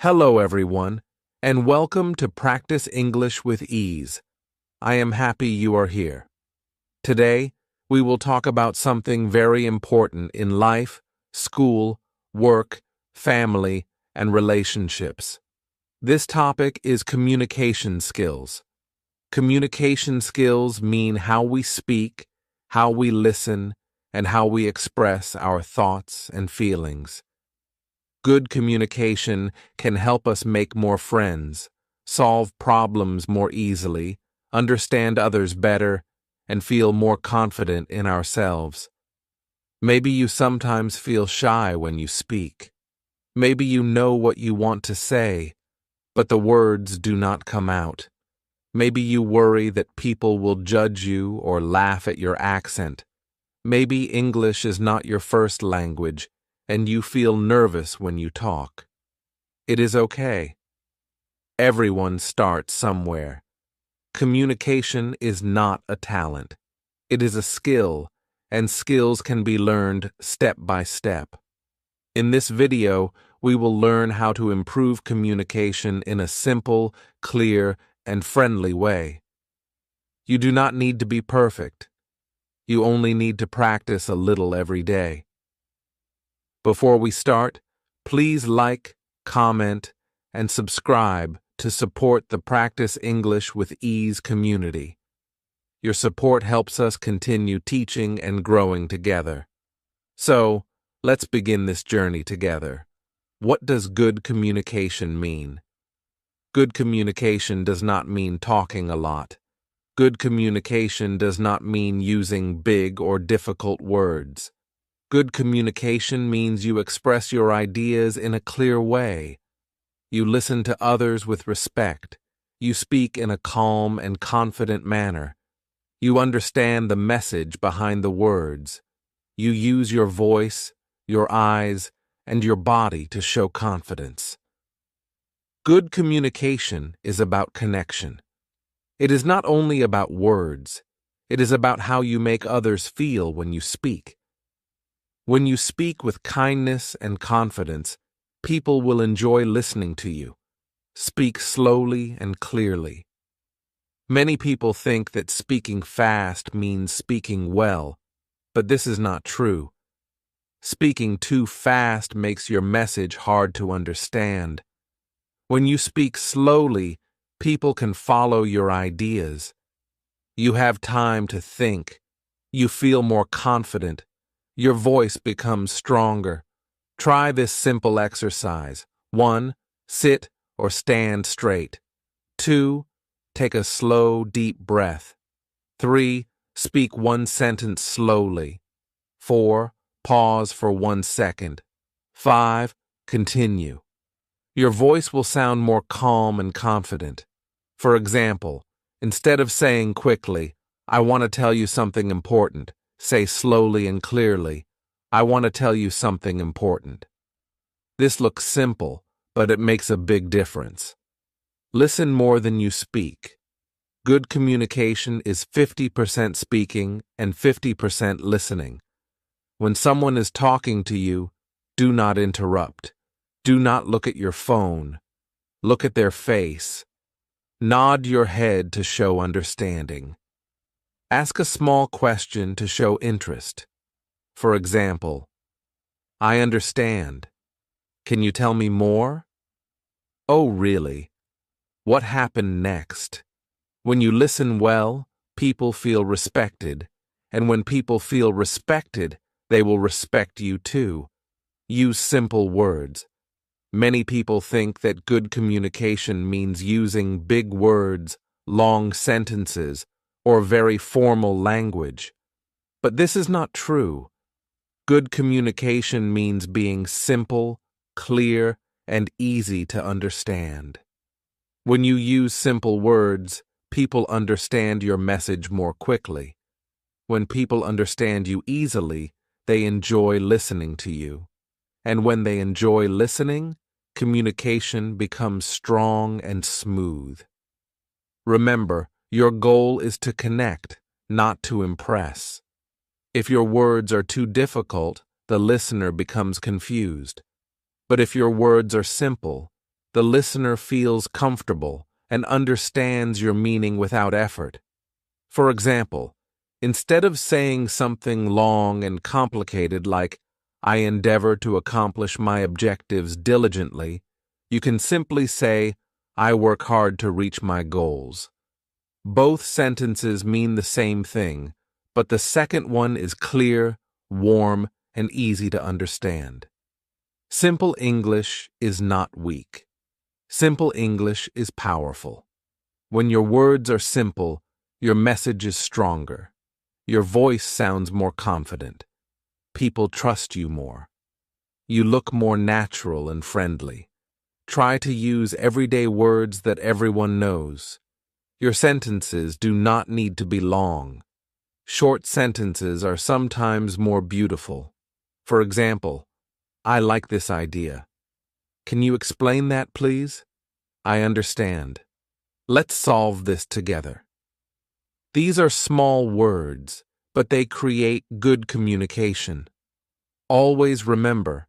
Hello, everyone, and welcome to Practice English with Ease. I am happy you are here. Today, we will talk about something very important in life, school, work, family, and relationships. This topic is communication skills. Communication skills mean how we speak, how we listen, and how we express our thoughts and feelings. Good communication can help us make more friends, solve problems more easily, understand others better, and feel more confident in ourselves. Maybe you sometimes feel shy when you speak. Maybe you know what you want to say, but the words do not come out. Maybe you worry that people will judge you or laugh at your accent. Maybe English is not your first language, and you feel nervous when you talk. It is okay. Everyone starts somewhere. Communication is not a talent. It is a skill, and skills can be learned step by step. In this video, we will learn how to improve communication in a simple, clear, and friendly way. You do not need to be perfect. You only need to practice a little every day. Before we start, please like, comment, and subscribe to support the Practice English with Ease community. Your support helps us continue teaching and growing together. So, let's begin this journey together. What does good communication mean? Good communication does not mean talking a lot. Good communication does not mean using big or difficult words. Good communication means you express your ideas in a clear way. You listen to others with respect. You speak in a calm and confident manner. You understand the message behind the words. You use your voice, your eyes, and your body to show confidence. Good communication is about connection. It is not only about words. It is about how you make others feel when you speak. When you speak with kindness and confidence, people will enjoy listening to you. Speak slowly and clearly. Many people think that speaking fast means speaking well, but this is not true. Speaking too fast makes your message hard to understand. When you speak slowly, people can follow your ideas. You have time to think. You feel more confident. Your voice becomes stronger. Try this simple exercise. 1. Sit or stand straight. 2. Take a slow, deep breath. 3. Speak one sentence slowly. 4. Pause for 1 second. 5. Continue. Your voice will sound more calm and confident. For example, instead of saying quickly, "I want to tell you something important," say slowly and clearly, "I want to tell you something important." This looks simple, but it makes a big difference. Listen more than you speak. Good communication is 50% speaking and 50% listening. When someone is talking to you, do not interrupt. Do not look at your phone. Look at their face. Nod your head to show understanding. Ask a small question to show interest. For example, "I understand. Can you tell me more?" "Oh, really? What happened next?" When you listen well, people feel respected, and when people feel respected, they will respect you too. Use simple words. Many people think that good communication means using big words, long sentences, or very formal language. But this is not true. Good communication means being simple, clear, and easy to understand. When you use simple words, people understand your message more quickly. When people understand you easily, they enjoy listening to you. And when they enjoy listening, communication becomes strong and smooth. Remember, your goal is to connect, not to impress. If your words are too difficult, the listener becomes confused. But if your words are simple, The listener feels comfortable and understands your meaning without effort. For example, instead of saying something long and complicated like, "I endeavor to accomplish my objectives diligently," you can simply say, "I work hard to reach my goals." Both sentences mean the same thing, but the second one is clear, warm, and easy to understand. Simple English is not weak. Simple English is powerful. When your words are simple, your message is stronger. Your voice sounds more confident. People trust you more. You look more natural and friendly. Try to use everyday words that everyone knows. Your sentences do not need to be long. Short sentences are sometimes more beautiful. For example, "I like this idea. Can you explain that, please? I understand. Let's solve this together." These are small words, but they create good communication. Always remember,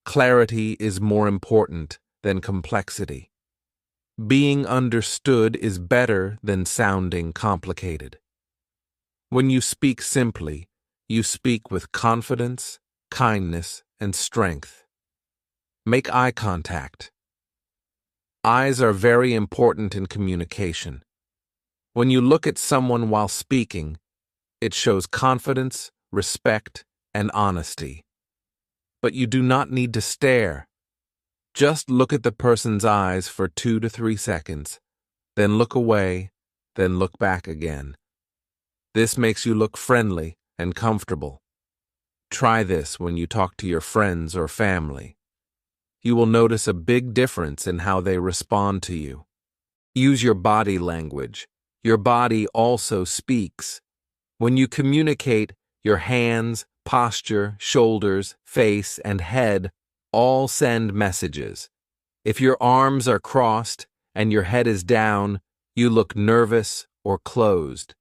clarity is more important than complexity. Being understood is better than sounding complicated. When you speak simply, you speak with confidence, kindness, and strength. Make eye contact. Eyes are very important in communication. When you look at someone while speaking, it shows confidence, respect, and honesty. But you do not need to stare. Just look at the person's eyes for 2 to 3 seconds, then look away, then look back again. This makes you look friendly and comfortable. Try this when you talk to your friends or family. You will notice a big difference in how they respond to you. Use your body language. Your body also speaks. When you communicate, your hands, posture, shoulders, face, and head all send messages. If your arms are crossed and your head is down, you look nervous or closed.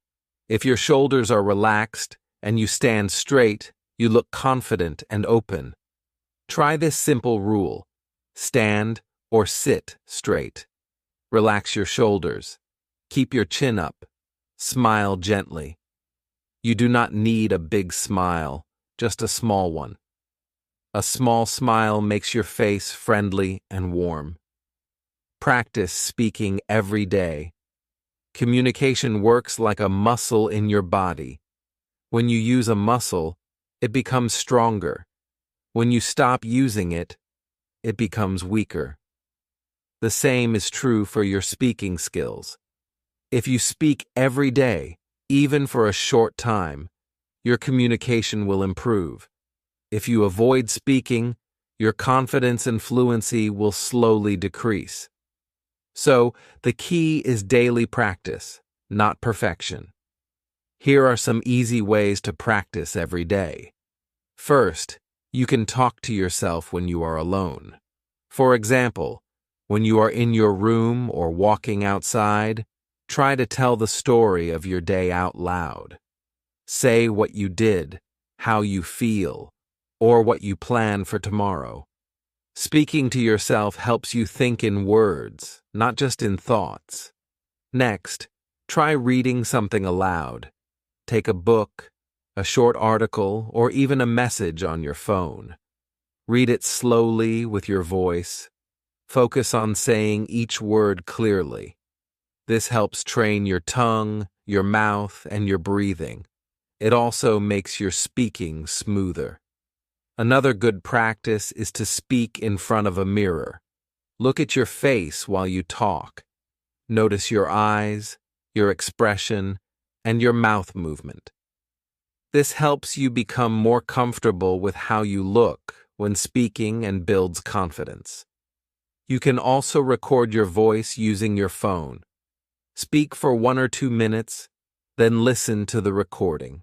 If your shoulders are relaxed and you stand straight, you look confident and open. Try this simple rule. Stand or sit straight. Relax your shoulders. Keep your chin up. Smile gently. You do not need a big smile, just a small one. A small smile makes your face friendly and warm. Practice speaking every day. Communication works like a muscle in your body. When you use a muscle, it becomes stronger. When you stop using it, it becomes weaker. The same is true for your speaking skills. If you speak every day, even for a short time, your communication will improve. If you avoid speaking, your confidence and fluency will slowly decrease. So, the key is daily practice, not perfection. Here are some easy ways to practice every day. First, you can talk to yourself when you are alone. For example, when you are in your room or walking outside, try to tell the story of your day out loud. Say what you did, how you feel, or what you plan for tomorrow. Speaking to yourself helps you think in words, not just in thoughts. Next, try reading something aloud. Take a book, a short article, or even a message on your phone. Read it slowly with your voice. Focus on saying each word clearly. This helps train your tongue, your mouth, and your breathing. It also makes your speaking smoother. Another good practice is to speak in front of a mirror. Look at your face while you talk. Notice your eyes, your expression, and your mouth movement. This helps you become more comfortable with how you look when speaking and builds confidence. You can also record your voice using your phone. Speak for 1 or 2 minutes, then listen to the recording.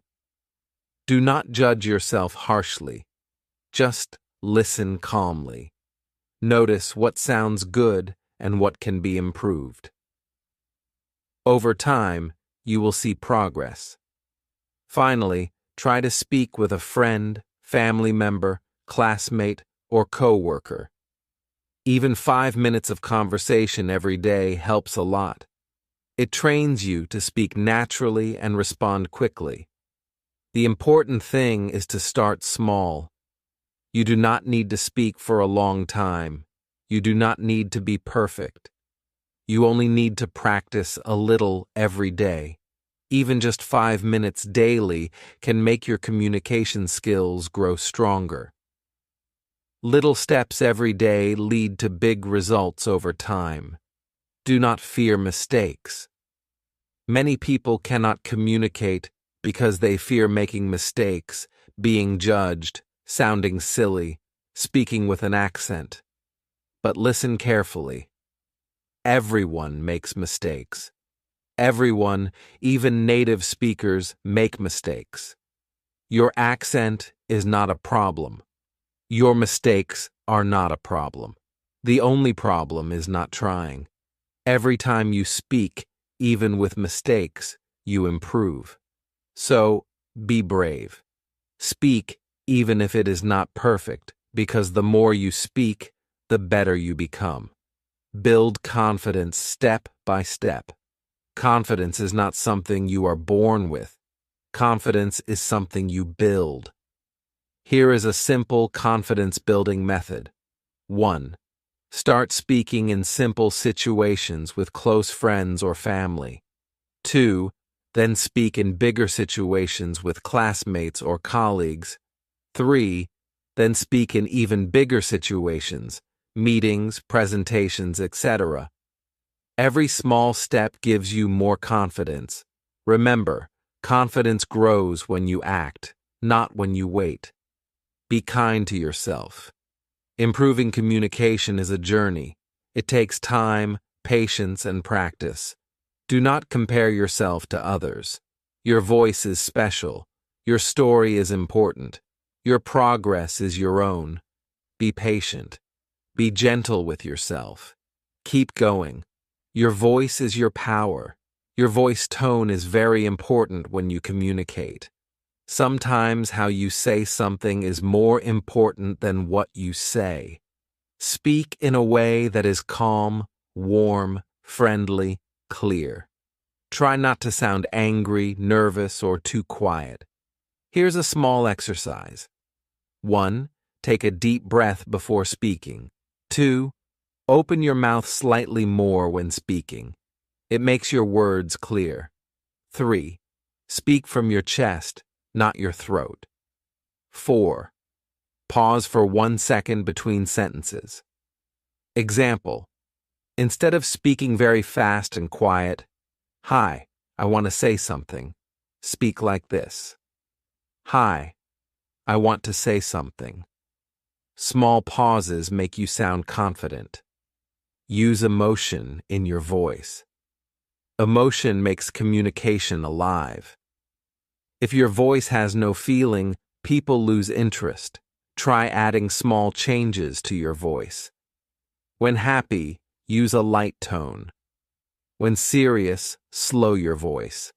Do not judge yourself harshly. Just listen calmly. Notice what sounds good and what can be improved. Over time, you will see progress. Finally, try to speak with a friend, family member, classmate, or coworker. Even 5 minutes of conversation every day helps a lot. It trains you to speak naturally and respond quickly. The important thing is to start small. You do not need to speak for a long time. You do not need to be perfect. You only need to practice a little every day. Even just 5 minutes daily can make your communication skills grow stronger. Little steps every day lead to big results over time. Do not fear mistakes. Many people cannot communicate because they fear making mistakes, being judged, sounding silly, speaking with an accent. But listen carefully. Everyone makes mistakes. Everyone, even native speakers, make mistakes. Your accent is not a problem. Your mistakes are not a problem. The only problem is not trying. Every time you speak, even with mistakes, you improve. So, be brave. Speak even if it is not perfect, because the more you speak, the better you become. Build confidence step by step. Confidence is not something you are born with. Confidence is something you build. Here is a simple confidence-building method. 1. Start speaking in simple situations with close friends or family. 2. Then speak in bigger situations with classmates or colleagues. 3. Then speak in even bigger situations, meetings, presentations, etc. Every small step gives you more confidence. Remember, confidence grows when you act, not when you wait. Be kind to yourself. Improving communication is a journey. It takes time, patience, and practice. Do not compare yourself to others. Your voice is special. Your story is important. Your progress is your own. Be patient. Be gentle with yourself. Keep going. Your voice is your power. Your voice tone is very important when you communicate. Sometimes how you say something is more important than what you say. Speak in a way that is calm, warm, friendly, clear. Try not to sound angry, nervous, or too quiet. Here's a small exercise. 1. Take a deep breath before speaking. 2. Open your mouth slightly more when speaking. It makes your words clear. 3. Speak from your chest, not your throat. 4. Pause for 1 second between sentences. Example. Instead of speaking very fast and quiet, "Hi, I want to say something," speak like this. "Hi, I want to say something." Small pauses make you sound confident. Use emotion in your voice. Emotion makes communication alive. If your voice has no feeling, people lose interest. Try adding small changes to your voice. When happy, use a light tone. When serious, slow your voice.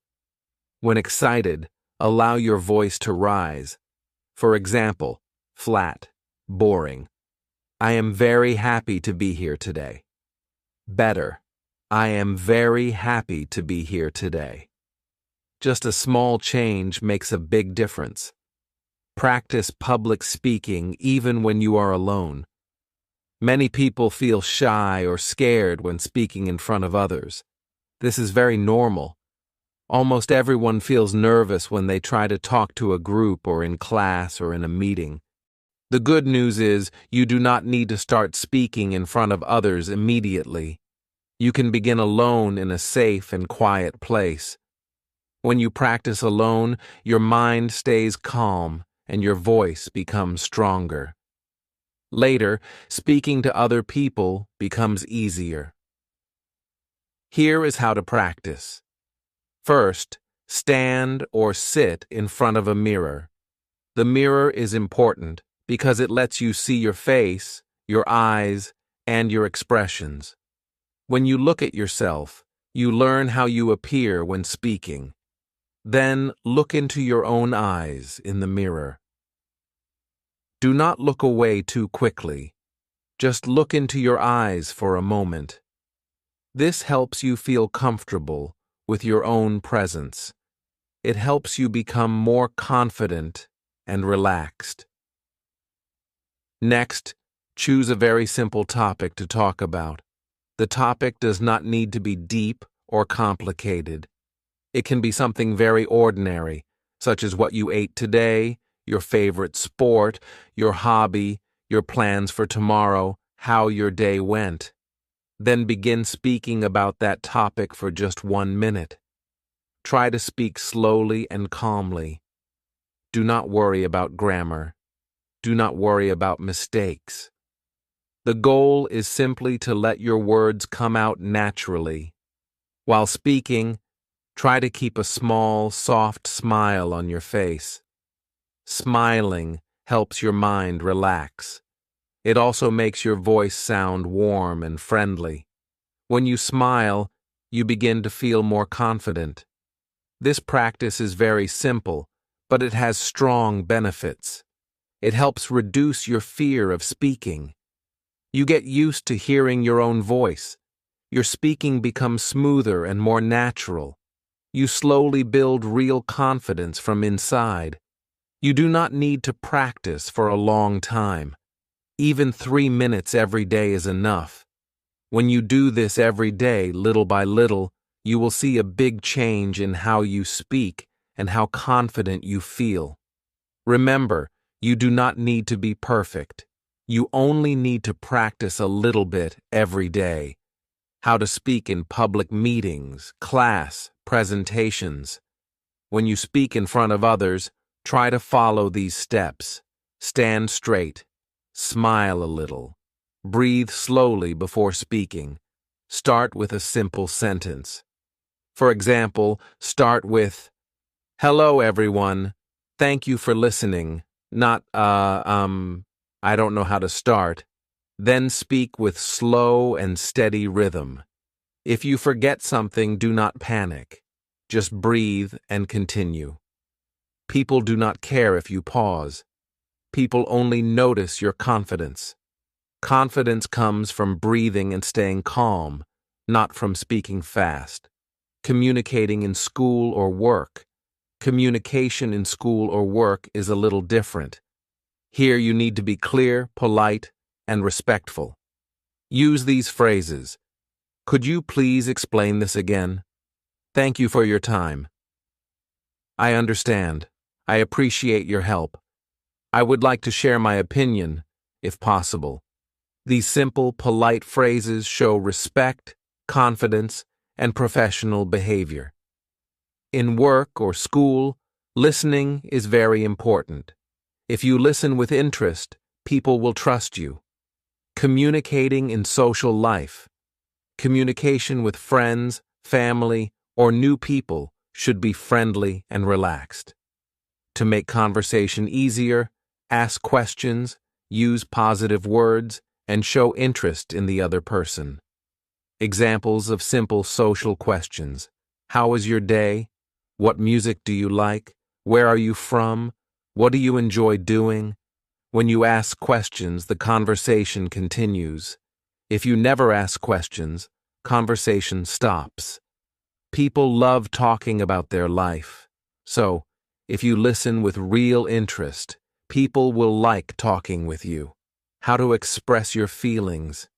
When excited, allow your voice to rise. For example, flat, boring. "I am very happy to be here today." Better. "I am very happy to be here today." Just a small change makes a big difference. Practice public speaking even when you are alone. Many people feel shy or scared when speaking in front of others. This is very normal. Almost everyone feels nervous when they try to talk to a group or in class or in a meeting. The good news is you do not need to start speaking in front of others immediately. You can begin alone in a safe and quiet place. When you practice alone, your mind stays calm and your voice becomes stronger. Later, speaking to other people becomes easier. Here is how to practice. First, stand or sit in front of a mirror. The mirror is important because it lets you see your face, your eyes, and your expressions. When you look at yourself, you learn how you appear when speaking. Then look into your own eyes in the mirror. Do not look away too quickly. Just look into your eyes for a moment. This helps you feel comfortable with your own presence. It helps you become more confident and relaxed. Next, choose a very simple topic to talk about. The topic does not need to be deep or complicated. It can be something very ordinary, such as what you ate today, your favorite sport, your hobby, your plans for tomorrow, how your day went. Then begin speaking about that topic for just 1 minute. Try to speak slowly and calmly. Do not worry about grammar. Do not worry about mistakes. The goal is simply to let your words come out naturally. While speaking, try to keep a small, soft smile on your face. Smiling helps your mind relax. It also makes your voice sound warm and friendly. When you smile, you begin to feel more confident. This practice is very simple, but it has strong benefits. It helps reduce your fear of speaking. You get used to hearing your own voice. Your speaking becomes smoother and more natural. You slowly build real confidence from inside. You do not need to practice for a long time. Even 3 minutes every day is enough. When you do this every day, little by little, you will see a big change in how you speak and how confident you feel. Remember, you do not need to be perfect. You only need to practice a little bit every day. How to speak in public meetings, class, presentations. When you speak in front of others, try to follow these steps. Stand straight. Smile a little. Breathe slowly before speaking. Start with a simple sentence. For example, start with, "Hello, everyone. Thank you for listening." Not, I don't know how to start. Then speak with slow and steady rhythm. If you forget something, do not panic. Just breathe and continue. People do not care if you pause. People only notice your confidence. Confidence comes from breathing and staying calm, not from speaking fast. Communicating in school or work. Communication in school or work is a little different. Here you need to be clear, polite, and respectful. Use these phrases. "Could you please explain this again? Thank you for your time. I understand. I appreciate your help. I would like to share my opinion, if possible." These simple, polite phrases show respect, confidence, and professional behavior. In work or school, listening is very important. If you listen with interest, people will trust you. Communicating in social life. Communication with friends, family, or new people should be friendly and relaxed. To make conversation easier, ask questions, use positive words, and show interest in the other person. Examples of simple social questions. How was your day? What music do you like? Where are you from? What do you enjoy doing? When you ask questions, the conversation continues. If you never ask questions, conversation stops. People love talking about their life. So, if you listen with real interest, people will like talking with you. How to express your feelings.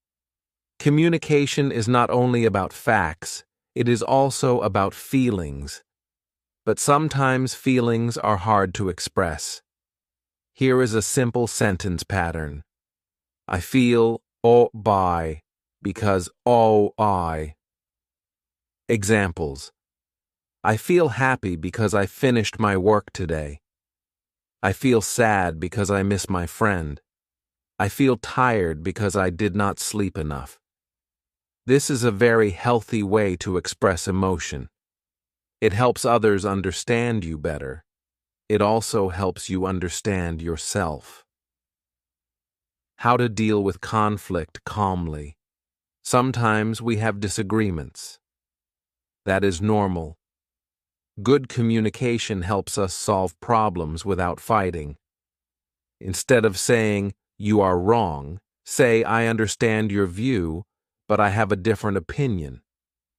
Communication is not only about facts, it is also about feelings. But sometimes feelings are hard to express. Here is a simple sentence pattern. I feel by because I. Examples. I feel happy because I finished my work today. I feel sad because I miss my friend. I feel tired because I did not sleep enough. This is a very healthy way to express emotion. It helps others understand you better. It also helps you understand yourself. How to deal with conflict calmly. Sometimes we have disagreements. That is normal. Good communication helps us solve problems without fighting. Instead of saying, "You are wrong," Say, I understand your view, but I have a different opinion.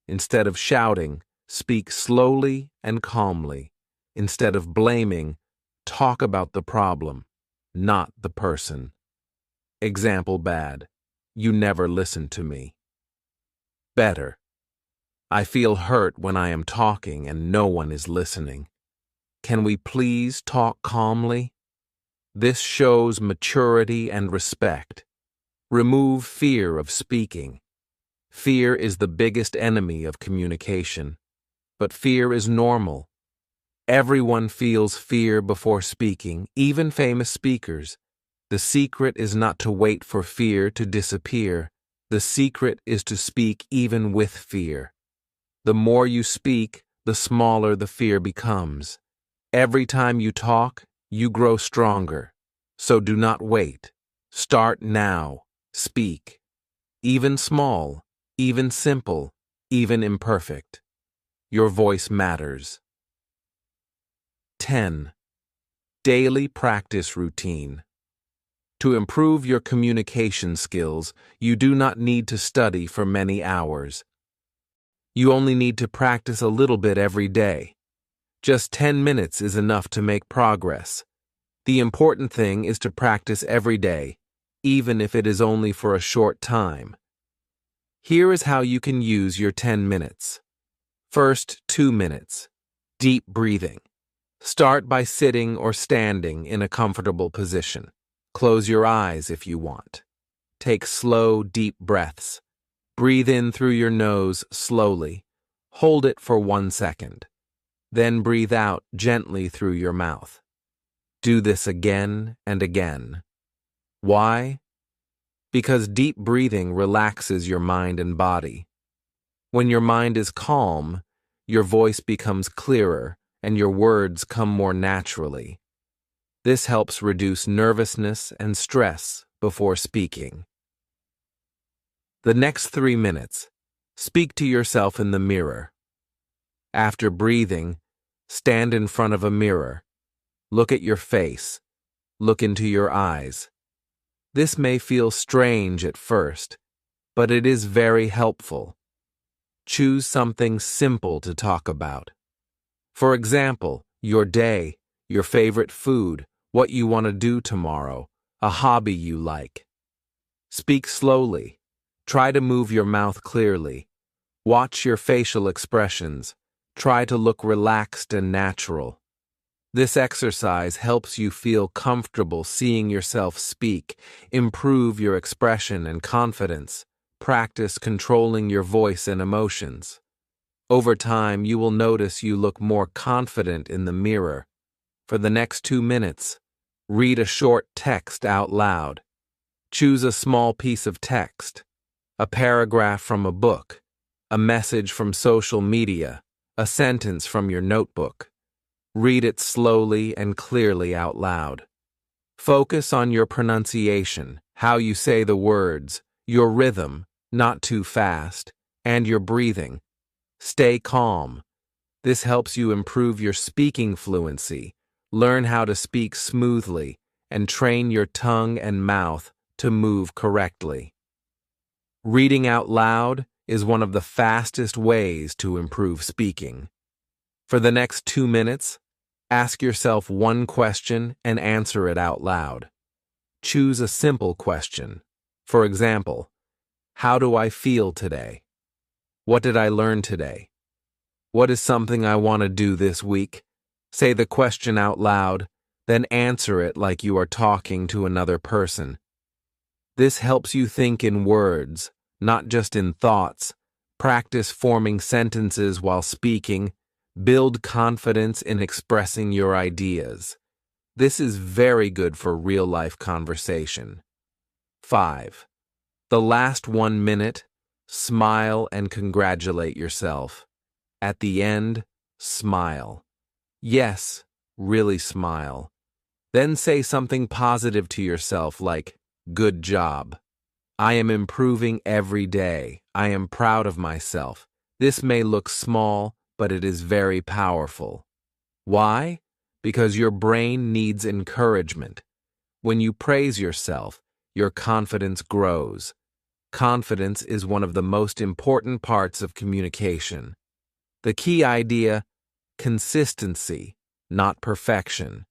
Instead of shouting, speak slowly and calmly. Instead of blaming, talk about the problem, not the person. Example bad. You never listen to me. Better. I feel hurt when I am talking and no one is listening. Can we please talk calmly? This shows maturity and respect. Remove fear of speaking. Fear is the biggest enemy of communication. But fear is normal. Everyone feels fear before speaking, even famous speakers. The secret is not to wait for fear to disappear. The secret is to speak even with fear. The more you speak, the smaller the fear becomes. Every time you talk, you grow stronger. So do not wait. Start now. Speak. Even small, even simple, even imperfect. Your voice matters. 10. Daily practice routine. To improve your communication skills, you do not need to study for many hours. You only need to practice a little bit every day. Just 10 minutes is enough to make progress. The important thing is to practice every day, even if it is only for a short time. Here is how you can use your 10 minutes. First, 2 minutes. Deep breathing. Start by sitting or standing in a comfortable position. Close your eyes if you want. Take slow, deep breaths. Breathe in through your nose slowly. Hold it for 1 second. Then breathe out gently through your mouth. Do this again and again. Why? Because deep breathing relaxes your mind and body. When your mind is calm, your voice becomes clearer and your words come more naturally. This helps reduce nervousness and stress before speaking. The next 3 minutes, speak to yourself in the mirror. After breathing, stand in front of a mirror. Look at your face. Look into your eyes. This may feel strange at first, but it is very helpful. Choose something simple to talk about. For example, your day, your favorite food, what you want to do tomorrow, a hobby you like. Speak slowly. Try to move your mouth clearly. Watch your facial expressions. Try to look relaxed and natural. This exercise helps you feel comfortable seeing yourself speak, improve your expression and confidence, practice controlling your voice and emotions. Over time, you will notice you look more confident in the mirror. For the next 2 minutes, read a short text out loud. Choose a small piece of text, a paragraph from a book, a message from social media, a sentence from your notebook. Read it slowly and clearly out loud. Focus on your pronunciation, how you say the words, your rhythm, not too fast, and your breathing. Stay calm. This helps you improve your speaking fluency, learn how to speak smoothly, and train your tongue and mouth to move correctly. Reading out loud is one of the fastest ways to improve speaking. For the next 2 minutes, ask yourself one question and answer it out loud. Choose a simple question. For example, how do I feel today? What did I learn today? What is something I want to do this week? Say the question out loud, then answer it like you are talking to another person. This helps you think in words, not just in thoughts. Practice forming sentences while speaking. Build confidence in expressing your ideas. This is very good for real-life conversation. 5. The last 1 minute, smile and congratulate yourself. At the end, smile. Yes, really smile. Then say something positive to yourself like, good job. I am improving every day. I am proud of myself. This may look small, but it is very powerful. Why? Because your brain needs encouragement. When you praise yourself, your confidence grows. Confidence is one of the most important parts of communication. The key idea: consistency, not perfection.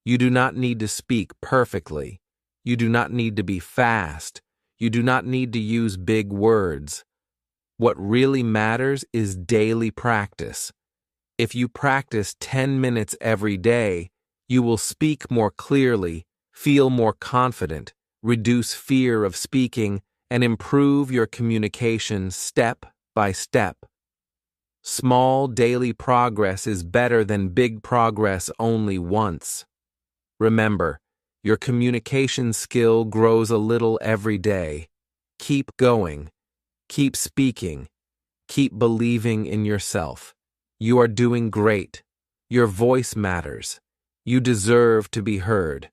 You do not need to speak perfectly. You do not need to be fast. You do not need to use big words. What really matters is daily practice. If you practice 10 minutes every day, you will speak more clearly, feel more confident, reduce fear of speaking, and improve your communication step by step. Small daily progress is better than big progress only once. Remember, your communication skill grows a little every day. Keep going. Keep speaking. Keep believing in yourself. You are doing great. Your voice matters. You deserve to be heard.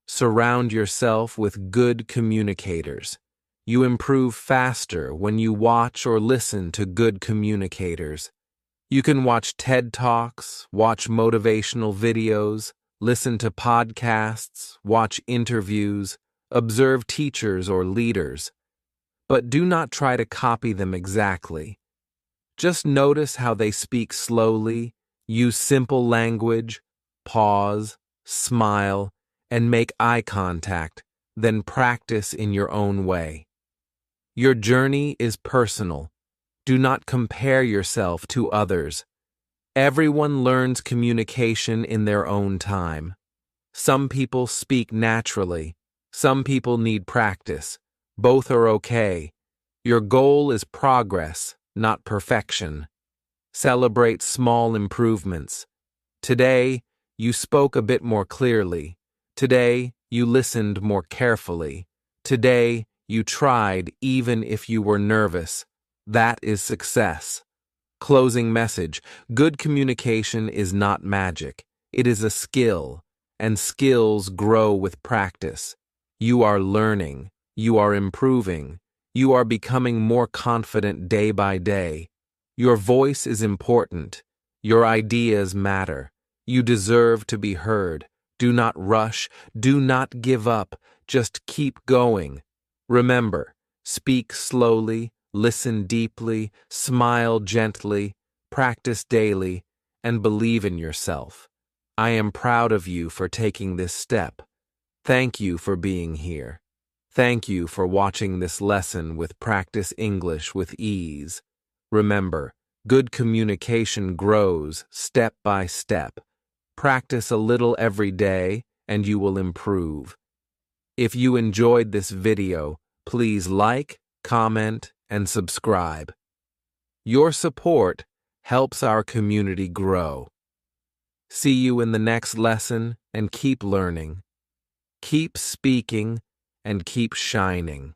Surround yourself with good communicators. You improve faster when you watch or listen to good communicators. You can watch TED Talks, watch motivational videos, listen to podcasts, watch interviews, observe teachers or leaders. But do not try to copy them exactly. Just notice how they speak slowly, use simple language, pause, smile, and make eye contact, then practice in your own way. Your journey is personal. Do not compare yourself to others. Everyone learns communication in their own time. Some people speak naturally. Some people need practice. Both are okay. Your goal is progress, not perfection. Celebrate small improvements. Today, you spoke a bit more clearly. Today, you listened more carefully. Today, you tried even if you were nervous. That is success. Closing message: good communication is not magic. It is a skill, and skills grow with practice. You are learning. You are improving. You are becoming more confident day by day. Your voice is important. Your ideas matter. You deserve to be heard. Do not rush. Do not give up. Just keep going. Remember, speak slowly, listen deeply, smile gently, practice daily, and believe in yourself. I am proud of you for taking this step. Thank you for being here. Thank you for watching this lesson with Practice English with Ease. Remember, good communication grows step by step. Practice a little every day, and you will improve. If you enjoyed this video, please like, comment, and subscribe. Your support helps our community grow. See you in the next lesson, and keep learning. Keep speaking and keep shining.